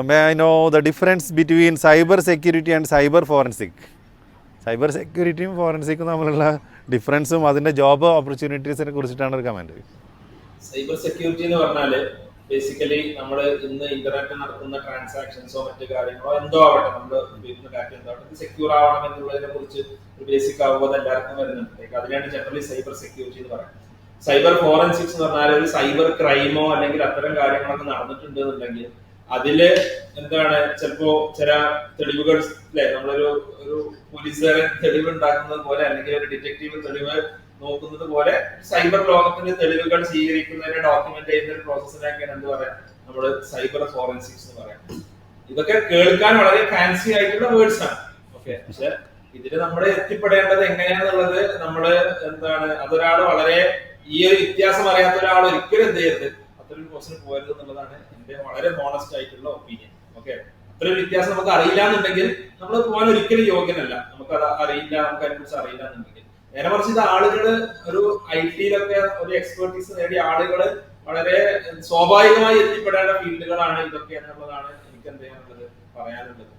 May I know the difference between cyber security and cyber forensic? Cyber സെക്യൂരിറ്റിയും ഫോറൻസിക്കും തമ്മിലുള്ള ഡിഫറൻസും അതിൻ്റെ ജോബ് ഓപ്പർച്യൂണിറ്റീസിനെ കുറിച്ചിട്ടാണ് ഒരു കമൻറ്റ്. സൈബർ സെക്യൂരിറ്റി എന്ന് പറഞ്ഞാല് ബേസിക്കലി നമ്മൾ ഇന്ന് ഇന്റർനെറ്റ് നടത്തുന്ന ട്രാൻസാക്ഷൻസോ മറ്റു കാര്യങ്ങളോ എന്തോ ആവട്ടെ, നമ്മൾ ഉപയോഗിക്കുന്ന ഡാറ്റ എന്തോ ആവട്ടെ, സെക്യൂർ ആവണം എന്നുള്ളതിനെ കുറിച്ച് ഒരു ബേസിക് അവബോധം എല്ലാവർക്കും വരുന്നുണ്ട്. അതിനാണ് ജനറലി സൈബർ സെക്യൂരിറ്റി എന്ന് പറയുന്നത്. സൈബർ ഫോറൻസിക്സ് എന്ന് പറഞ്ഞാൽ ഒരു സൈബർ ക്രൈമോ അല്ലെങ്കിൽ അത്തരം കാര്യങ്ങളൊക്കെ നടന്നിട്ടുണ്ട് എന്നുണ്ടെങ്കിൽ അതില് എന്താണ് ചിലപ്പോ ചില തെളിവുകൾ അല്ലെ, നമ്മളൊരു ഒരു പോലീസുകാരൻ തെളിവ് ഉണ്ടാക്കുന്നത് പോലെ അല്ലെങ്കിൽ ഒരു ഡിറ്റക്റ്റീവ് തെളിവ് നോക്കുന്നത് പോലെ സൈബർ ലോകത്തിന്റെ തെളിവുകൾ സ്വീകരിക്കുന്നതിനെ ഡോക്യുമെന്റ് ചെയ്യുന്ന ഒരു പ്രോസസ്സിനൊക്കെയാണ് എന്ത് പറയാ നമ്മള് സൈബർ ഫോറൻസിക്സ് എന്ന് പറയാം. ഇതൊക്കെ കേൾക്കാൻ വളരെ ഫാൻസി ആയിട്ടുള്ള വേർഡ്സ് ആണ്. ഓക്കെ, പക്ഷെ ഇതില് നമ്മൾ എത്തിപ്പെടേണ്ടത് എങ്ങനെയാണെന്നുള്ളത് നമ്മള് എന്താണ്, അതൊരാൾ വളരെ ഈ ഒരു വ്യത്യാസം അറിയാത്ത ഒരാൾ ഒരിക്കലും എന്ത് ചെയ്യരുത്, അത്രയും ക്വസ്റ്റ്യൻ പോകരുത് എന്നുള്ളതാണ് എന്റെ വളരെ ഹോണസ്റ്റ് ആയിട്ടുള്ള ഒപ്പീനിയൻ. ഓക്കെ, അത്രയും വ്യത്യാസം നമുക്ക് അറിയില്ല എന്നുണ്ടെങ്കിൽ നമ്മൾ പോകാൻ ഒരിക്കലും യോഗ്യനല്ല. നമുക്ക് അത് അറിയില്ല, നമുക്ക് അതിനെ കുറിച്ച് അറിയില്ല എന്നുണ്ടെങ്കിൽ. നേരെ മറിച്ച് ഇത് ആളുകള് ഒരു ഐ ടിയിലൊക്കെ ഒരു എക്സ്പെർട്ടീസ് നേടിയ ആളുകള് വളരെ സ്വാഭാവികമായി എത്തിപ്പെടേണ്ട ഫീൽഡുകളാണ് ഇതൊക്കെ എന്നുള്ളതാണ് എനിക്ക് എന്ത് ചെയ്യാനുള്ളത്, പറയാനുള്ളത്.